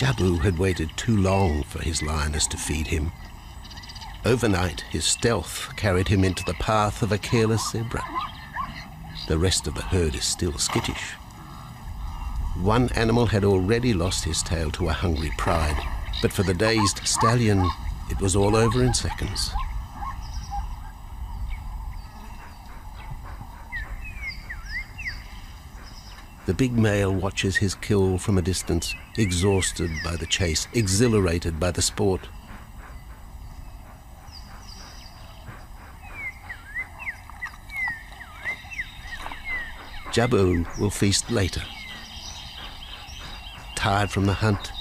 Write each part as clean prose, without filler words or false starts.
Jabu had waited too long for his lioness to feed him. Overnight, his stealth carried him into the path of a careless zebra. The rest of the herd is still skittish. One animal had already lost his tail to a hungry pride, but for the dazed stallion, it was all over in seconds. The big male watches his kill from a distance, exhausted by the chase, exhilarated by the sport. Jabu will feast later. Tired from the hunt,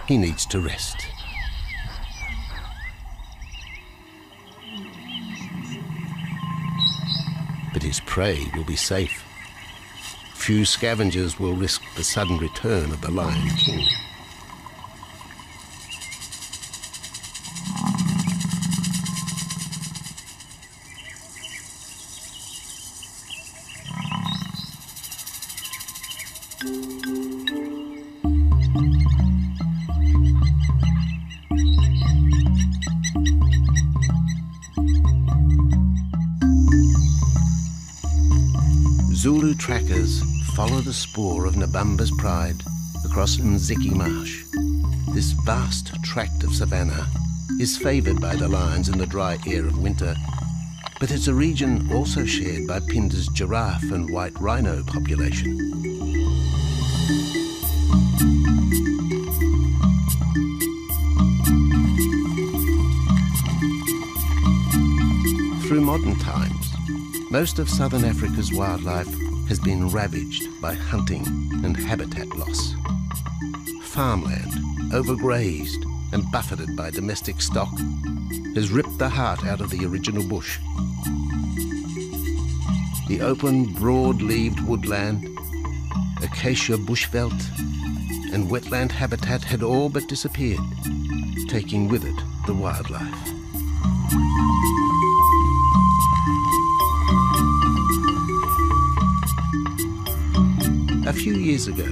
he needs to rest. But his prey will be safe. Few scavengers will risk the sudden return of the Lion King. Zulu trackers follow the spoor of Nabamba's pride across Mziki Marsh. This vast tract of savanna is favoured by the lions in the dry air of winter, but it's a region also shared by Pinda's giraffe and white rhino population. Through modern times, most of southern Africa's wildlife has been ravaged by hunting and habitat loss. Farmland, overgrazed and buffeted by domestic stock, has ripped the heart out of the original bush. The open, broad-leaved woodland, acacia bushveld, and wetland habitat had all but disappeared, taking with it the wildlife. A few years ago,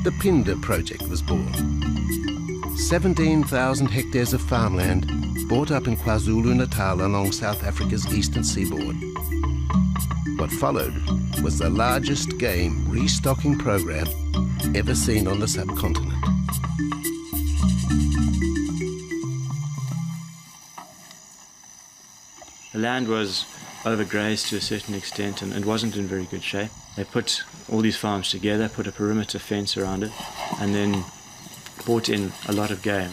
the Pinda project was born. 17,000 hectares of farmland bought up in KwaZulu-Natal along South Africa's eastern seaboard. What followed was the largest game restocking program ever seen on the subcontinent. The land was overgrazed to a certain extent and wasn't in very good shape. They put all these farms together, put a perimeter fence around it, and then brought in a lot of game.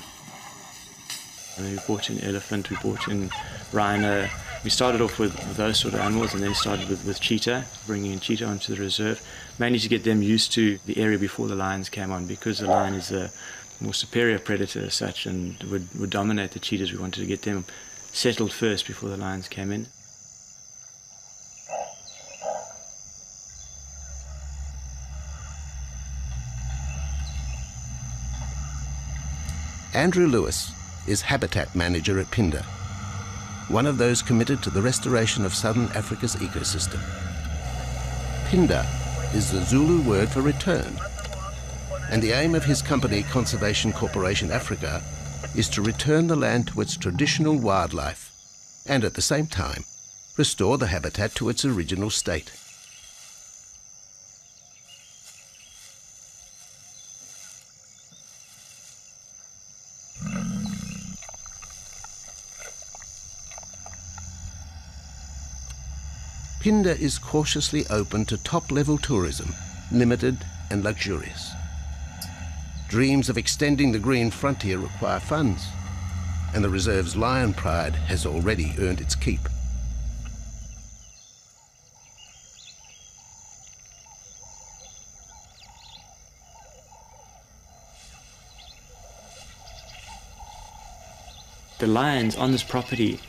I mean, we brought in elephant, we brought in rhino. We started off with those sort of animals and then started with cheetah, bringing in cheetah onto the reserve, mainly to get them used to the area before the lions came on, because the lion is a more superior predator as such and would dominate the cheetahs. We wanted to get them settled first before the lions came in. Andrew Lewis is habitat manager at Pinda, one of those committed to the restoration of southern Africa's ecosystem. Pinda is the Zulu word for return, and the aim of his company, Conservation Corporation Africa, is to return the land to its traditional wildlife and at the same time restore the habitat to its original state. Pinda is cautiously open to top-level tourism, limited and luxurious. Dreams of extending the green frontier require funds, and the reserve's lion pride has already earned its keep. The lions on this property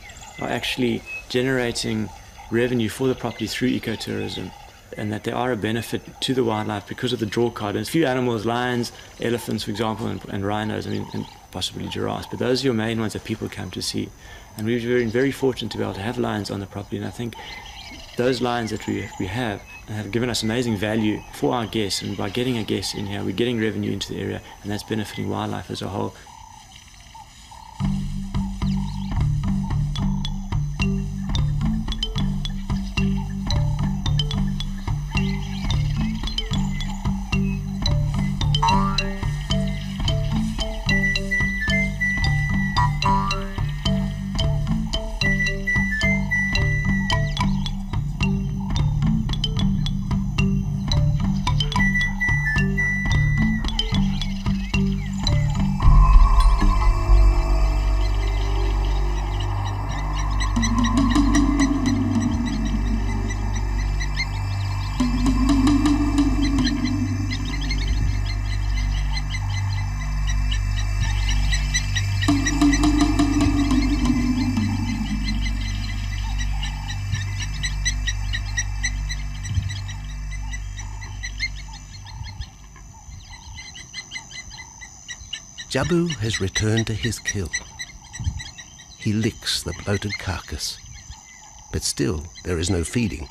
are actually generating revenue for the property through ecotourism, and that they are a benefit to the wildlife because of the draw card. And a few animals, lions, elephants, for example, and rhinos, I mean, and possibly giraffes, but those are your main ones that people come to see. And we've been very fortunate to be able to have lions on the property, and I think Those lions that we have given us amazing value for our guests, and by getting our guests in here, we're getting revenue into the area, and that's benefiting wildlife as a whole. Jabu has returned to his kill. He licks the bloated carcass, but still there is no feeding.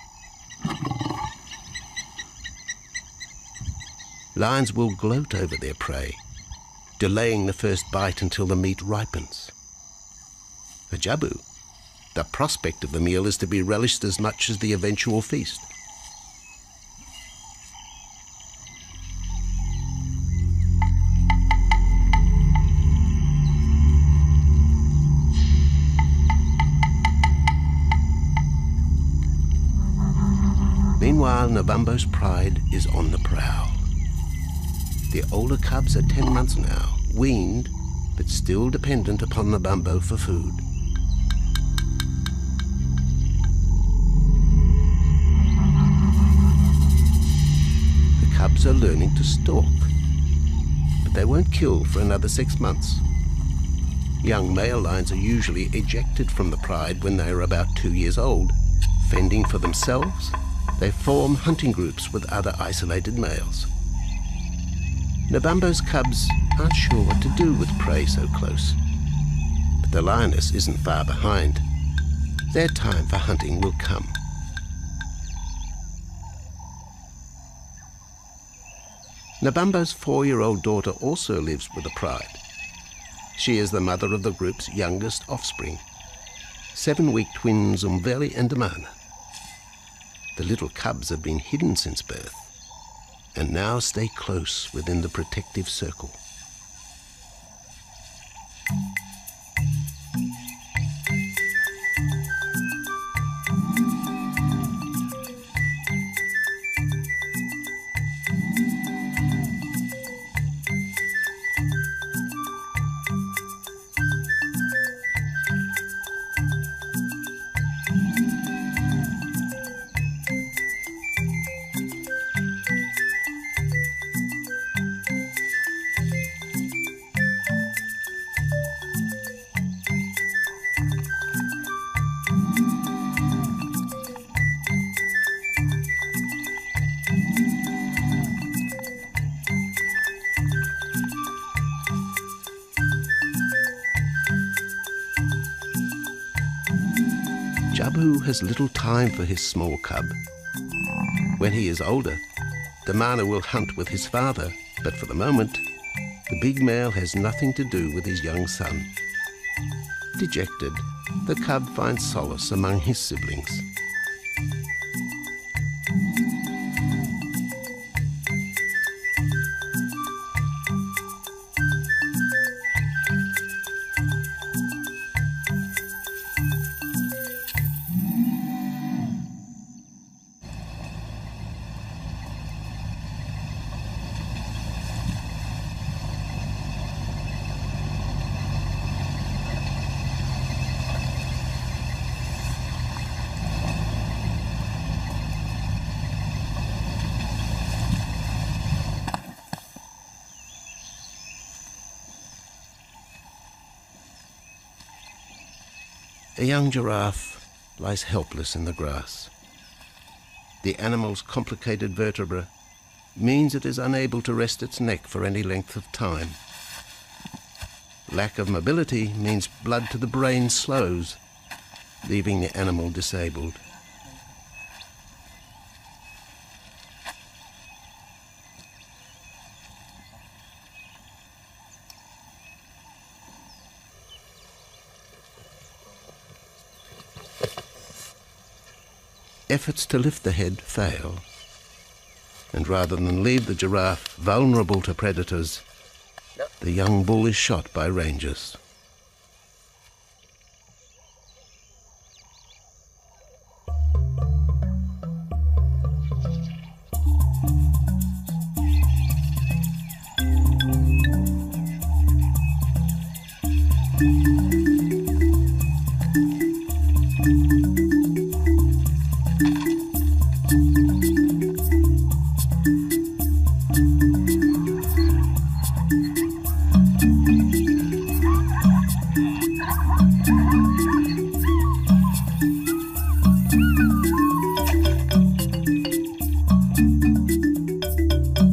Lions will gloat over their prey, delaying the first bite until the meat ripens. For Jabu, the prospect of the meal is to be relished as much as the eventual feast. Meanwhile, Nabambo's pride is on the prowl. The older cubs are 10 months now, weaned, but still dependent upon Nabambo for food. The cubs are learning to stalk, but they won't kill for another 6 months. Young male lions are usually ejected from the pride when they are about 2 years old. Fending for themselves, they form hunting groups with other isolated males. Nabambo's cubs aren't sure what to do with prey so close, but the lioness isn't far behind. Their time for hunting will come. Nabambo's 4-year-old daughter also lives with the pride. She is the mother of the group's youngest offspring, 7-week twins Umveli and Damana. The little cubs have been hidden since birth, and now stay close within the protective circle. Jabu has little time for his small cub. When he is older, Damana will hunt with his father, but for the moment, the big male has nothing to do with his young son. Dejected, the cub finds solace among his siblings. A young giraffe lies helpless in the grass. The animal's complicated vertebra means it is unable to rest its neck for any length of time. Lack of mobility means blood to the brain slows, leaving the animal disabled. efforts to lift the head fail, and rather than leave the giraffe vulnerable to predators, the young bull is shot by rangers.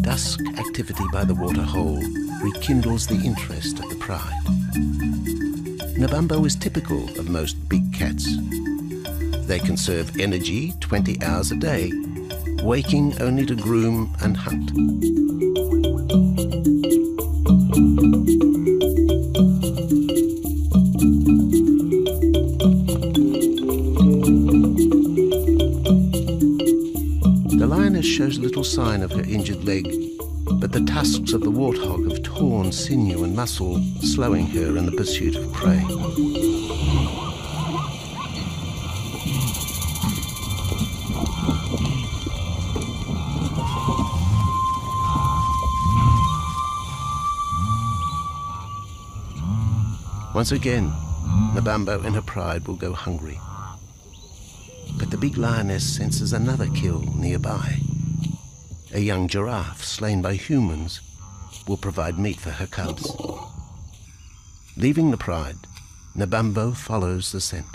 Dusk activity by the waterhole rekindles the interest of the pride. Nabambo is typical of most big cats. They conserve energy 20 hours a day, waking only to groom and hunt. The lioness shows little sign of her injured leg, but the tusks of the warthog have torn sinew and muscle, slowing her in the pursuit of prey. Once again, Nabambo in her pride will go hungry. But the big lioness senses another kill nearby. A young giraffe slain by humans will provide meat for her cubs. Leaving the pride, Nabambo follows the scent.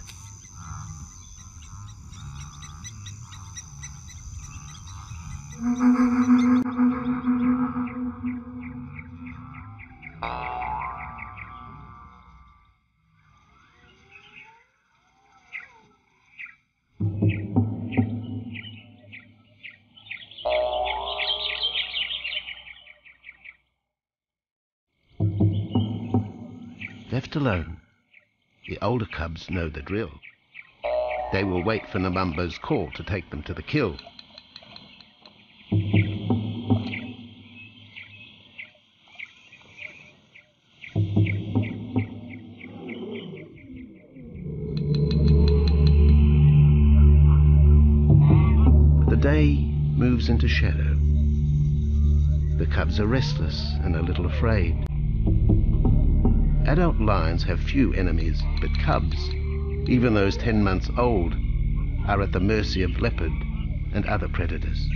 Left alone, the older cubs know the drill. They will wait for Nabambo's call to take them to the kill. The day moves into shadow. The cubs are restless and a little afraid. Adult lions have few enemies, but cubs, even those 10 months old, are at the mercy of leopard and other predators.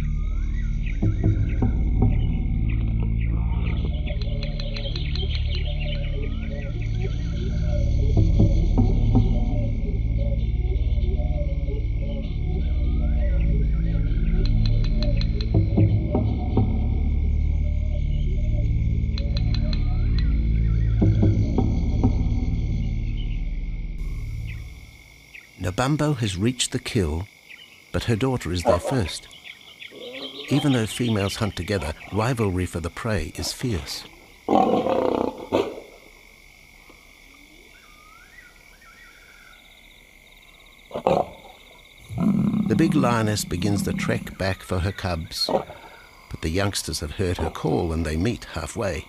Nabambo has reached the kill, but her daughter is there first. Even though females hunt together, rivalry for the prey is fierce. The big lioness begins the trek back for her cubs, but the youngsters have heard her call and they meet halfway.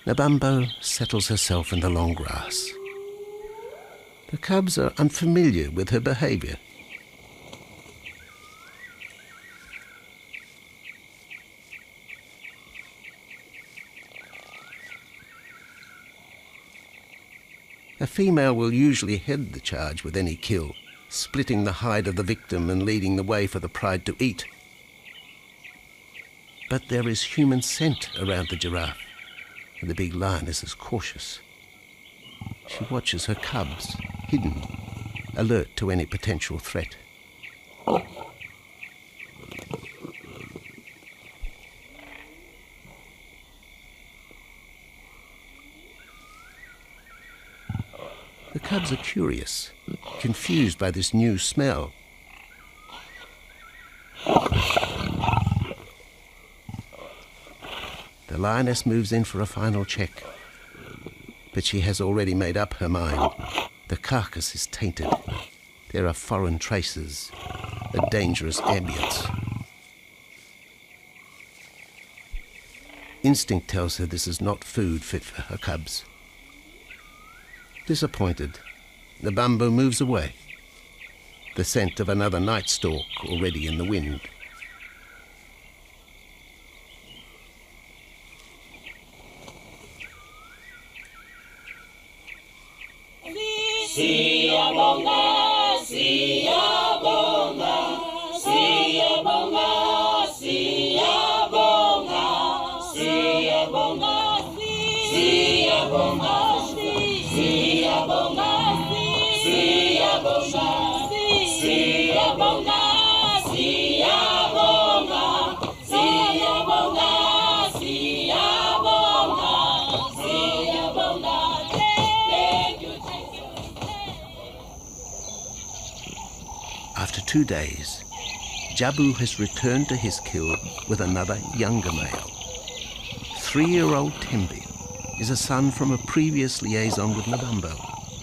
Nabambo settles herself in the long grass. The cubs are unfamiliar with her behavior. A female will usually head the charge with any kill, splitting the hide of the victim and leading the way for the pride to eat. But there is human scent around the giraffe, and the big lioness is cautious. She watches her cubs, hidden, alert to any potential threat. The cubs are curious, confused by this new smell. lioness moves in for a final check. But she has already made up her mind. The carcass is tainted. There are foreign traces, a dangerous ambience. Instinct tells her this is not food fit for her cubs. Disappointed, the bumbo moves away, the scent of another night stalk already in the wind. Siyabonga, siyabonga, siyabonga, siyabonga, siyabonga, siyabonga, siyabonga, siyabonga, siyabonga, siyabonga, siyabonga, siyabonga, thank you. After 2 days, Jabu has returned to his kill with another younger male. 3-year-old Tembi is a son from a previous liaison with Nabambo,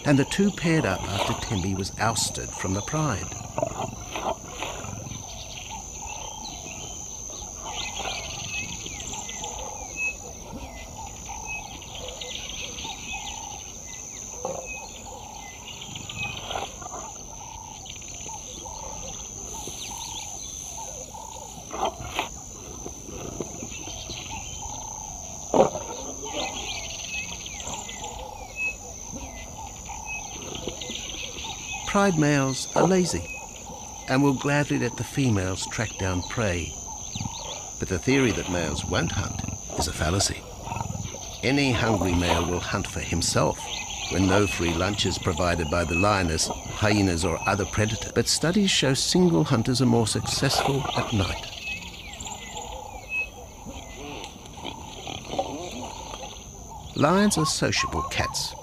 and the two paired up after Tembi was ousted from the pride. Pride males are lazy and will gladly let the females track down prey. But the theory that males won't hunt is a fallacy. Any hungry male will hunt for himself when no free lunch is provided by the lioness, hyenas or other predators. But studies show single hunters are more successful at night. Lions are sociable cats,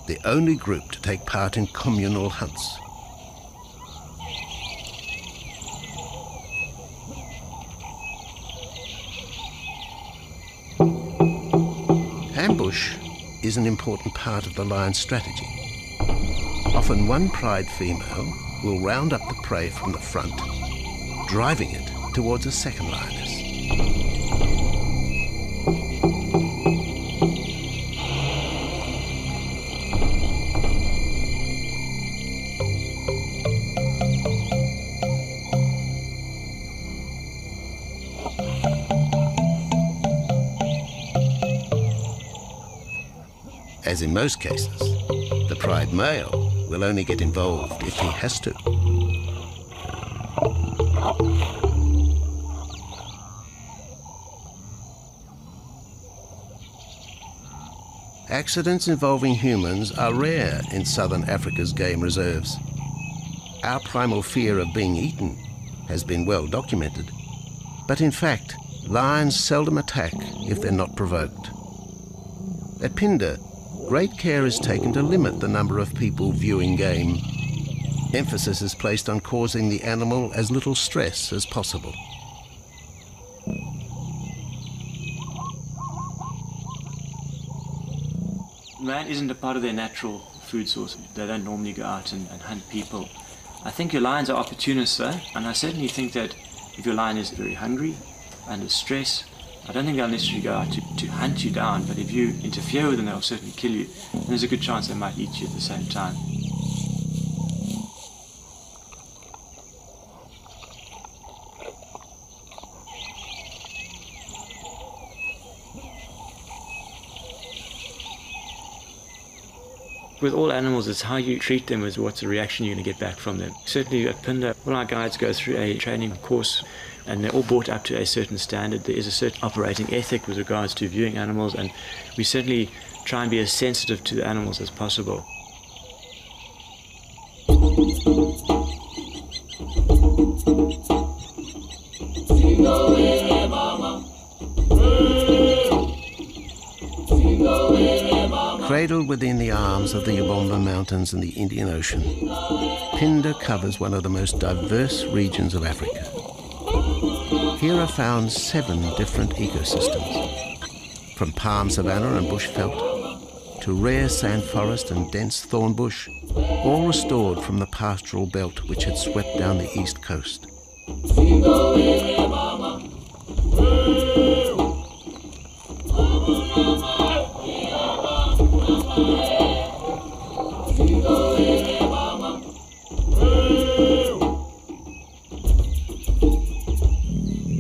the only group to take part in communal hunts. Ambush is an important part of the lion's strategy. Often one pride female will round up the prey from the front, driving it towards a second lioness. As in most cases, the pride male will only get involved if he has to. Accidents involving humans are rare in southern Africa's game reserves. Our primal fear of being eaten has been well documented, but in fact, lions seldom attack if they're not provoked. At Phinda, great care is taken to limit the number of people viewing game. Emphasis is placed on causing the animal as little stress as possible. Man isn't a part of their natural food source. They don't normally go out and hunt people. I think your lions are opportunists though, and I certainly think that if your lion is very hungry, under stress, I don't think they'll necessarily go out to hunt you down, but if you interfere with them, they'll certainly kill you. And there's a good chance they might eat you at the same time. With all animals, it's how you treat them is what's the reaction you're going to get back from them. Certainly at Phinda, all our guides go through a training course, and they're all brought up to a certain standard. There is a certain operating ethic with regards to viewing animals, and we certainly try and be as sensitive to the animals as possible. Cradled within the arms of the Ubomba Mountains and the Indian Ocean, Phinda covers one of the most diverse regions of Africa. Here are found 7 different ecosystems. from palm savanna and bush veld to rare sand forest and dense thorn bush, all restored from the pastoral belt which had swept down the east coast.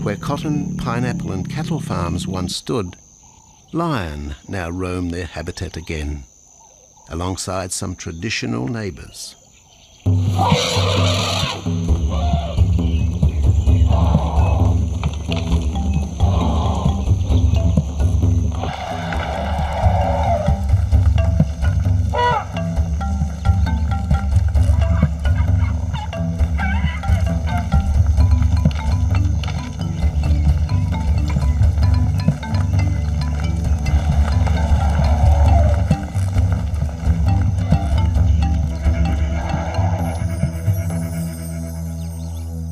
Where cotton, pineapple and cattle farms once stood, lion now roam their habitat again, alongside some traditional neighbours.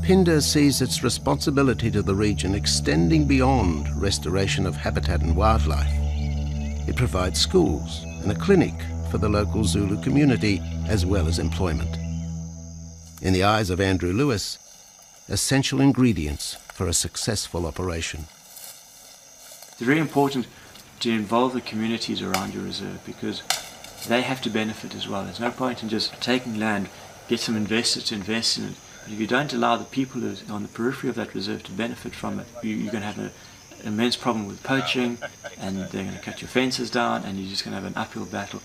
Phinda sees its responsibility to the region extending beyond restoration of habitat and wildlife. It provides schools and a clinic for the local Zulu community, as well as employment. In the eyes of Andrew Lewis, essential ingredients for a successful operation. It's very important to involve the communities around your reserve because they have to benefit as well. There's no point in just taking land, get some investors to invest in it. But if you don't allow the people who are on the periphery of that reserve to benefit from it, you're going to have an immense problem with poaching, and they're going to cut your fences down, and you're just going to have an uphill battle.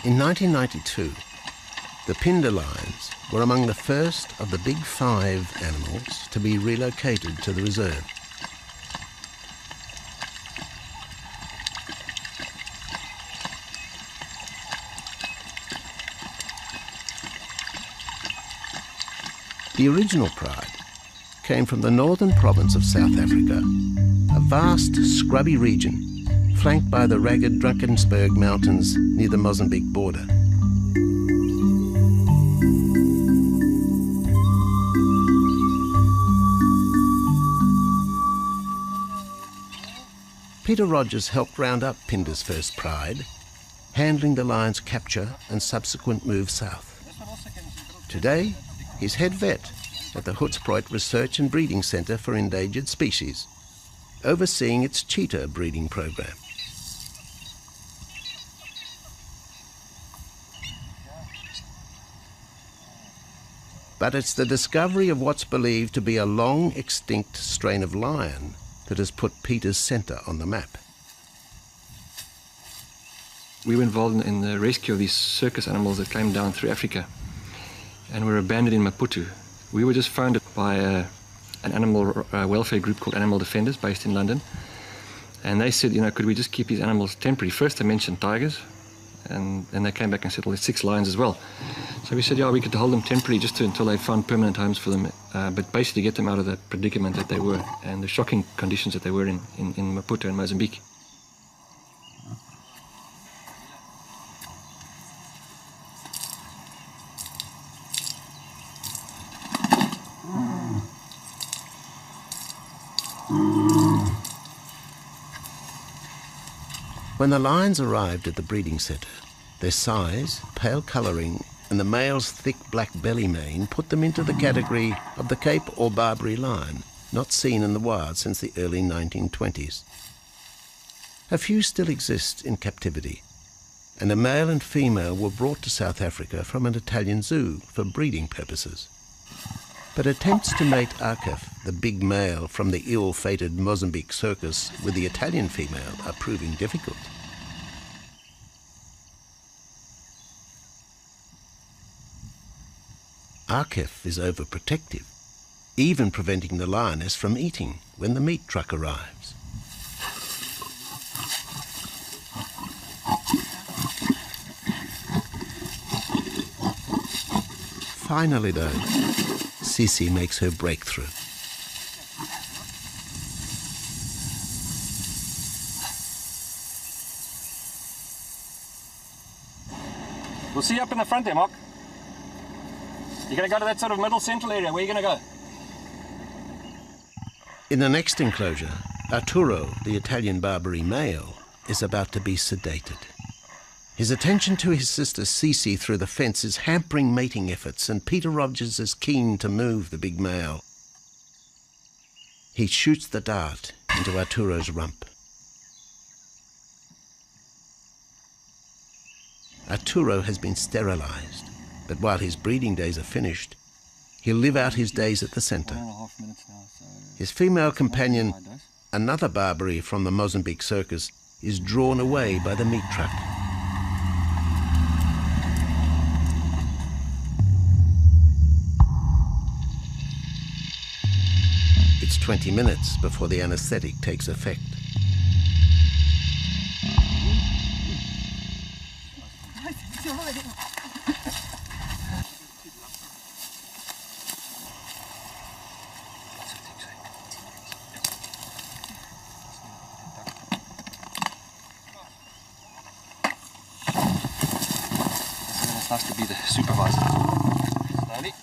In 1992, the Phinda lions were among the first of the big 5 animals to be relocated to the reserve. The original pride came from the northern province of South Africa, a vast scrubby region flanked by the ragged Drakensberg Mountains near the Mozambique border. Peter Rogers helped round up Phinda's first pride, handling the lion's capture and subsequent move south. Today, he's head vet at the Hoedspruit Research and Breeding Centre for Endangered Species, overseeing its cheetah breeding program. But it's the discovery of what's believed to be a long extinct strain of lion that has put Peter's centre on the map. We were involved in the rescue of these circus animals that came down through Africa and were abandoned in Maputo. We were just founded by an animal welfare group called Animal Defenders based in London. And they said, you know, could we just keep these animals temporary? First they mentioned tigers, and then they came back and said, well, there's 6 lions as well. So we said, yeah, we could hold them temporarily just until they found permanent homes for them, but basically get them out of the predicament that they were and the shocking conditions that they were in Maputo and Mozambique. When the lions arrived at the breeding centre, their size, pale colouring and the male's thick black belly mane put them into the category of the Cape or Barbary lion, not seen in the wild since the early 1920s. A few still exist in captivity, and a male and female were brought to South Africa from an Italian zoo for breeding purposes. But attempts to mate Akef, the big male from the ill-fated Mozambique circus, with the Italian female are proving difficult. Arkef is overprotective, even preventing the lioness from eating when the meat truck arrives. Finally, though, Sisi makes her breakthrough. We'll see you up in the front there, Mark. You're going to go to that sort of middle central area. Where are you going to go? In the next enclosure, Arturo, the Italian Barbary male, is about to be sedated. His attention to his sister Sisi through the fence is hampering mating efforts, and Peter Rogers is keen to move the big male. He shoots the dart into Arturo's rump. Arturo has been sterilized, but while his breeding days are finished, he'll live out his days at the center. 1.5 minutes now, so His female companion, another Barbary from the Mozambique circus, is drawn away by the meat truck. It's 20 minutes before the anesthetic takes effect. It's nice to be the supervisor. Slowly.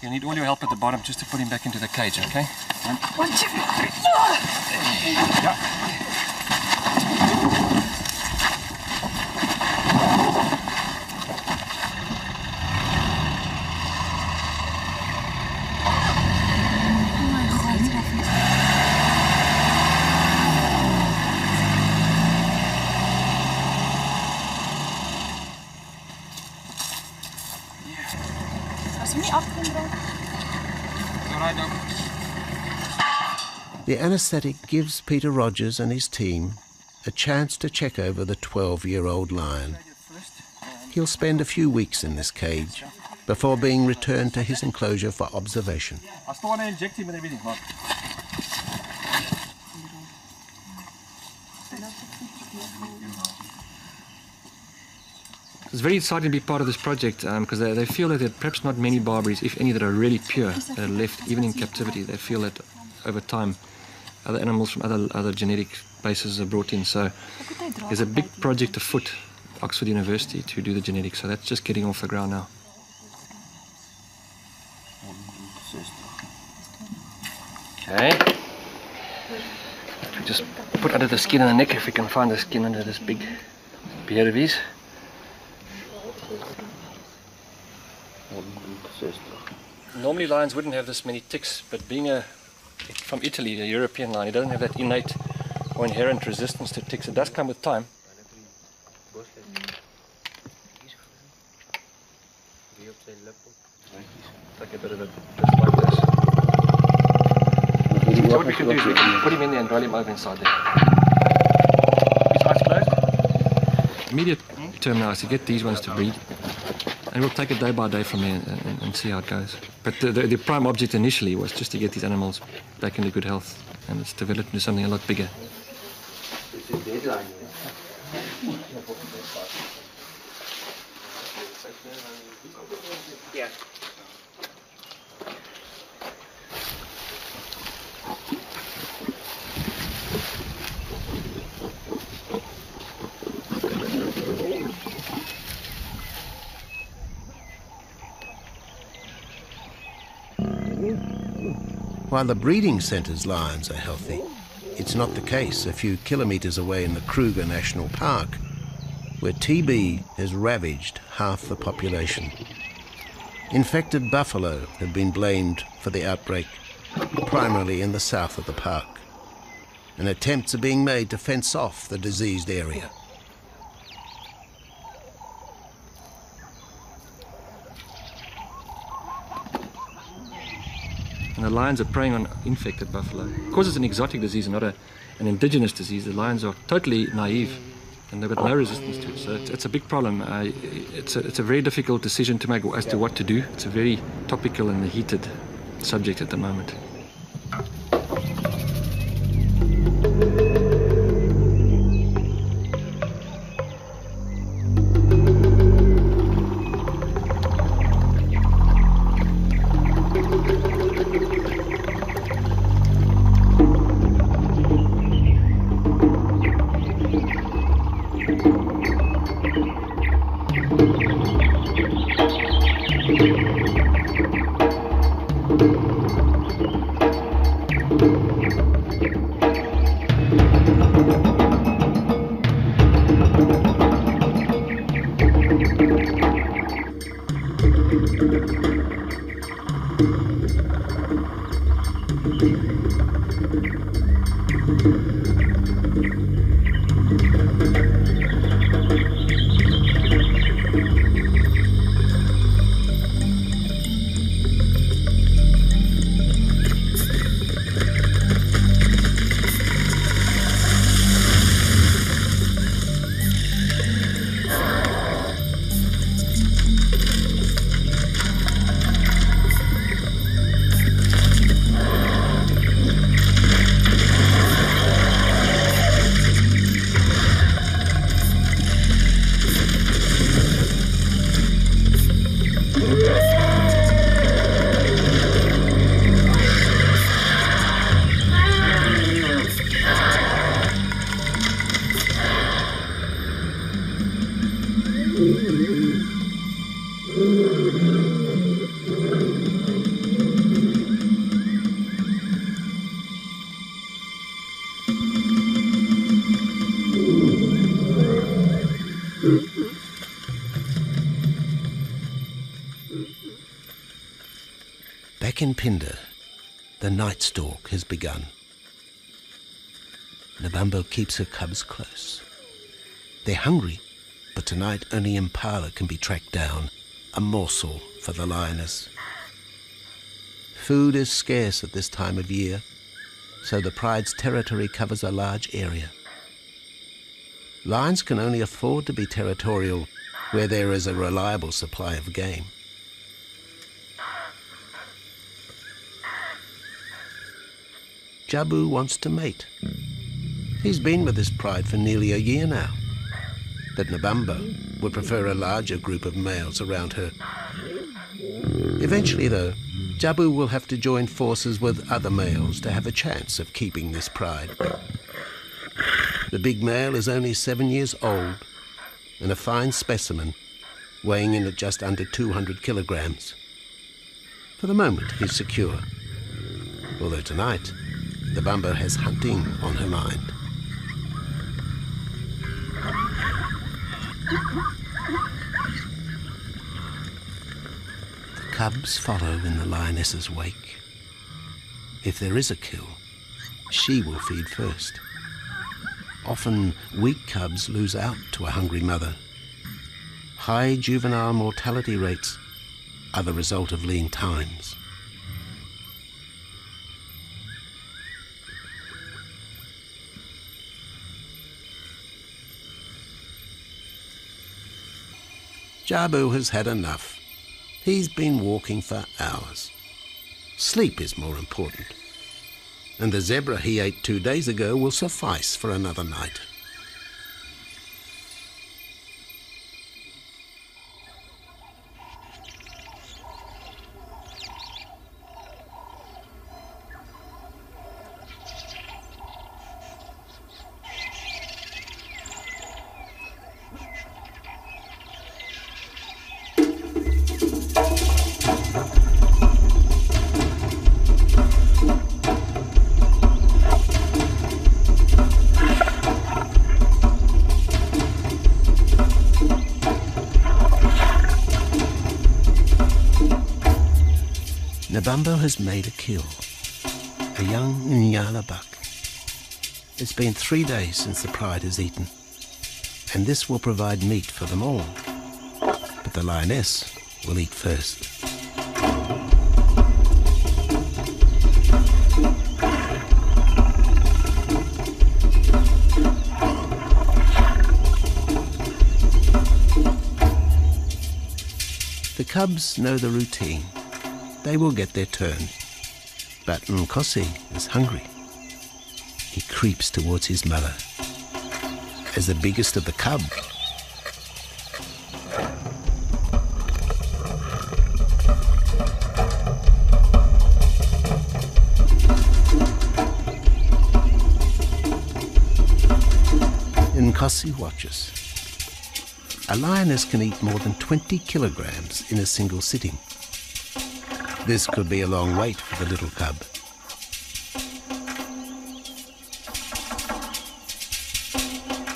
You need all your help at the bottom just to put him back into the cage, okay? 1, 2, 3, 4! Yeah. The anesthetic gives Peter Rogers and his team a chance to check over the 12-year-old lion. He'll spend a few weeks in this cage before being returned to his enclosure for observation. I still want to inject him and everything, Mark. It's very exciting to be part of this project because they feel that there are perhaps not many Barbaries, if any, that are really pure, that are left even in captivity. They feel that over time other animals from other genetic bases are brought in. So there's a big project afoot at Oxford University to do the genetics. So that's just getting off the ground now. Okay. We just put under the skin and the neck if we can find the skin under this big beard of his. Normally lions wouldn't have this many ticks, but being from Italy, a European lion, it doesn't have that innate or inherent resistance to ticks. It does come with time. Take a bit of it just like this. So what we can do is we can put him in there and roll him over inside there. His eyes closed. Immediate term now is to get these ones to breed. And we'll take it day by day from there and see how it goes. But the prime object initially was just to get these animals back into good health, and it's developed into something a lot bigger. Yeah. While the breeding centre's lions are healthy, it's not the case a few kilometres away in the Kruger National Park, where TB has ravaged half the population. Infected buffalo have been blamed for the outbreak, primarily in the south of the park, and attempts are being made to fence off the diseased area. And the lions are preying on infected buffalo. Because it's an exotic disease and not an indigenous disease, the lions are totally naive and they've got no resistance to it. So it's a big problem. It's a very difficult decision to make as to what to do. It's a very topical and heated subject at the moment. Back in Phinda, the night stalk has begun. Nabambo keeps her cubs close. They're hungry, but tonight only impala can be tracked down, a morsel for the lioness. Food is scarce at this time of year, so the pride's territory covers a large area. Lions can only afford to be territorial where there is a reliable supply of game. Jabu wants to mate. He's been with his pride for nearly a year now. But Nabambo would prefer a larger group of males around her. Eventually, though, Jabu will have to join forces with other males to have a chance of keeping this pride. The big male is only 7 years old and a fine specimen, weighing in at just under 200 kilograms. For the moment, he's secure. Although tonight, Nabambo has hunting on her mind. The cubs follow in the lioness's wake. If there is a kill, she will feed first. Often, weak cubs lose out to a hungry mother. High juvenile mortality rates are the result of lean times. Jabu has had enough. He's been walking for hours. Sleep is more important. And the zebra he ate 2 days ago will suffice for another night. Nabambo has made a kill, a young Nyala buck. It's been 3 days since the pride has eaten, and this will provide meat for them all. But the lioness will eat first. cubs know the routine. They will get their turn. But Nkosi is hungry. He creeps towards his mother. As the biggest of the cub, Nkosi watches. A lioness can eat more than 20 kilograms in a single sitting. This could be a long wait for the little cub.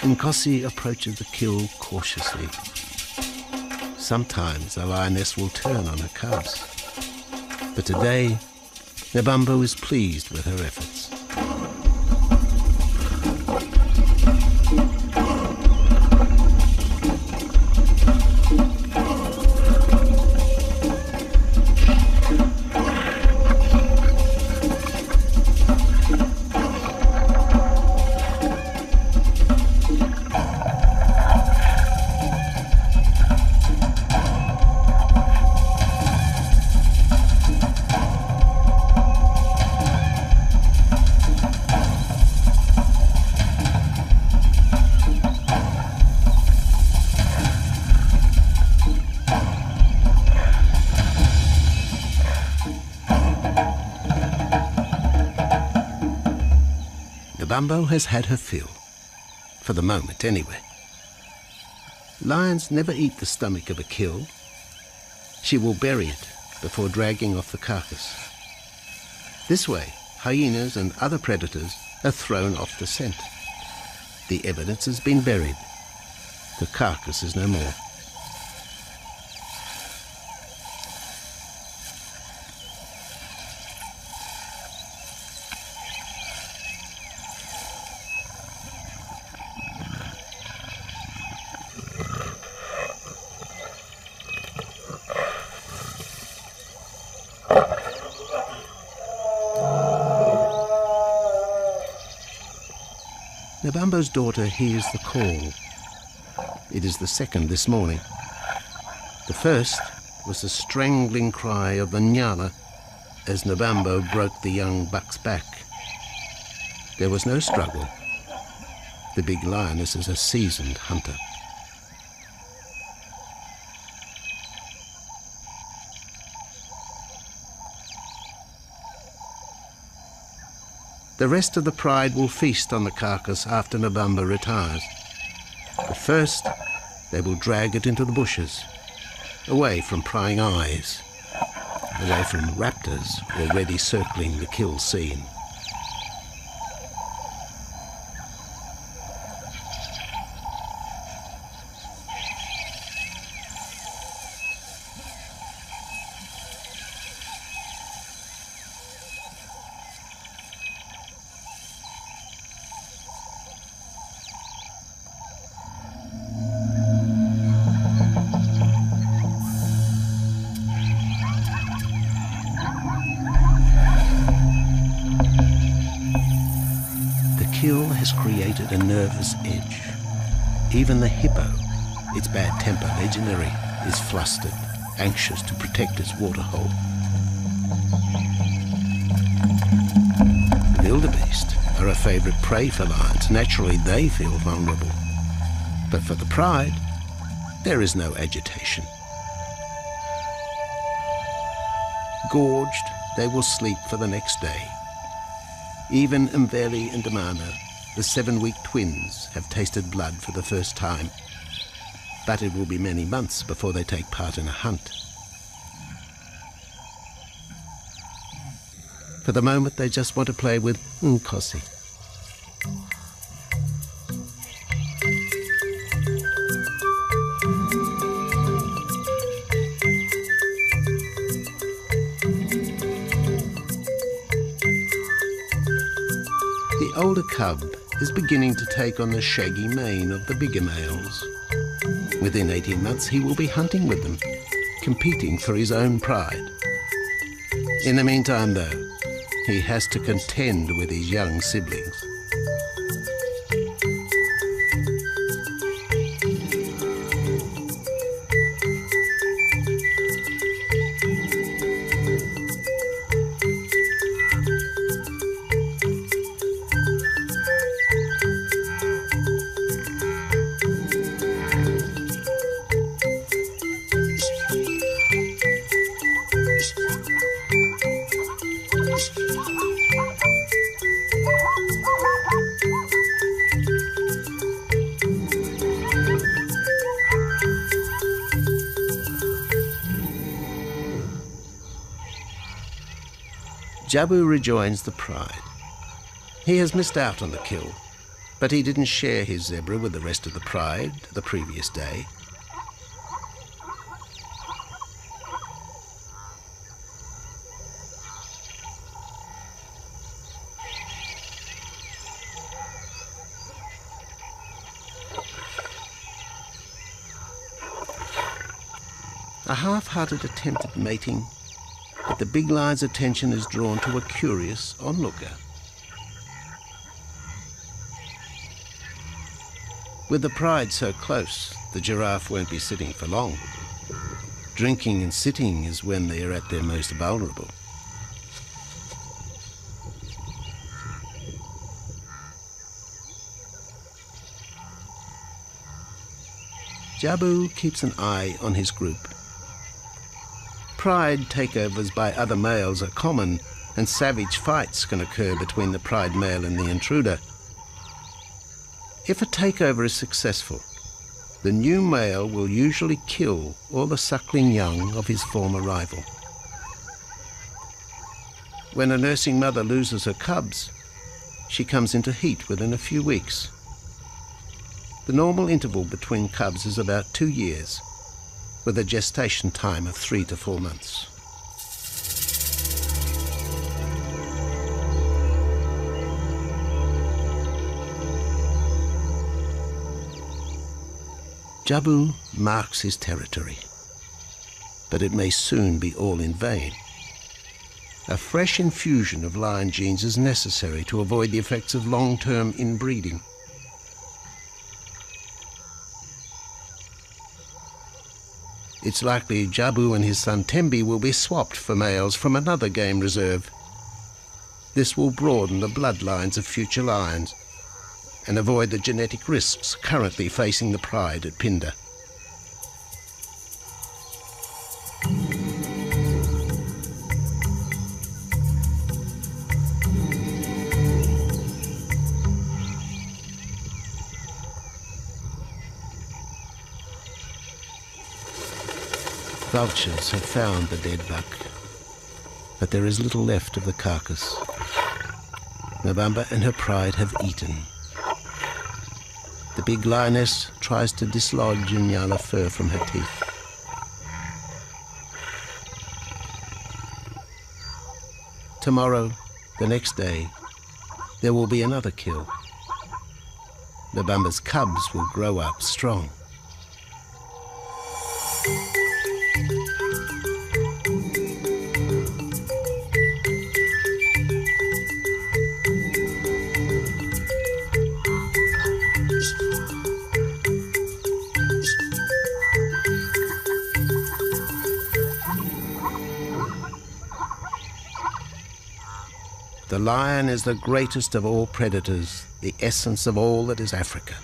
Nkosi approaches the kill cautiously. Sometimes a lioness will turn on her cubs. But today, Nabambo is pleased with her efforts. Nabambo has had her fill, for the moment anyway. Lions never eat the stomach of a kill. She will bury it before dragging off the carcass. This way, hyenas and other predators are thrown off the scent. The evidence has been buried. The carcass is no more. Nabambo's daughter hears the call. It is the second this morning. The first was the strangling cry of the nyala as Nabambo broke the young buck's back. There was no struggle. The big lioness is a seasoned hunter. The rest of the pride will feast on the carcass after Nabambo retires. But first, they will drag it into the bushes, away from prying eyes, away from raptors already circling the kill scene. Kill has created a nervous edge. Even the hippo, its bad temper legendary, is flustered, anxious to protect its waterhole. Wildebeest are a favourite prey for lions. Naturally, they feel vulnerable. But for the pride, there is no agitation. Gorged, they will sleep for the next day. Even Mveli and Damana, the 7-week twins, have tasted blood for the first time. But it will be many months before they take part in a hunt. For the moment, they just want to play with Nkosi. The older cub is beginning to take on the shaggy mane of the bigger males. Within 18 months, he will be hunting with them, competing for his own pride. In the meantime, though, he has to contend with his young siblings. Jabu rejoins the pride. He has missed out on the kill, but he didn't share his zebra with the rest of the pride the previous day. A half-hearted attempt at mating, but the big lion's attention is drawn to a curious onlooker. With the pride so close, the giraffe won't be sitting for long. Drinking and sitting is when they are at their most vulnerable. Jabu keeps an eye on his group. Pride takeovers by other males are common, and savage fights can occur between the pride male and the intruder. If a takeover is successful, the new male will usually kill all the suckling young of his former rival. When a nursing mother loses her cubs, she comes into heat within a few weeks. The normal interval between cubs is about 2 years, with a gestation time of 3 to 4 months. Jabu marks his territory, but it may soon be all in vain. A fresh infusion of lion genes is necessary to avoid the effects of long-term inbreeding. It's likely Jabu and his son Tembi will be swapped for males from another game reserve. This will broaden the bloodlines of future lions and avoid the genetic risks currently facing the pride at Phinda. Vultures have found the dead buck, but there is little left of the carcass. Mbamba and her pride have eaten. The big lioness tries to dislodge Nyala fur from her teeth. Tomorrow, the next day, there will be another kill. Mbamba's cubs will grow up strong. The lion is the greatest of all predators, the essence of all that is Africa.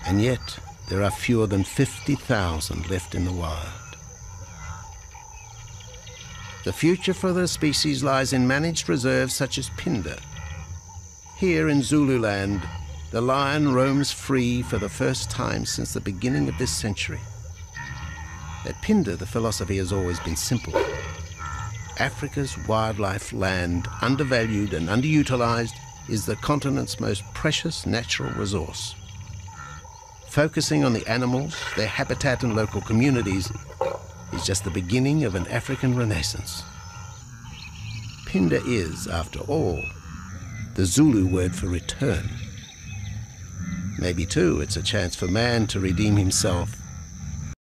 And yet, there are fewer than 50,000 left in the wild. The future for the species lies in managed reserves such as Phinda. Here in Zululand, the lion roams free for the first time since the beginning of this century. At Phinda, the philosophy has always been simple. Africa's wildlife land, undervalued and underutilized, is the continent's most precious natural resource. Focusing on the animals, their habitat and local communities is just the beginning of an African renaissance. Phinda is, after all, the Zulu word for return. Maybe, too, it's a chance for man to redeem himself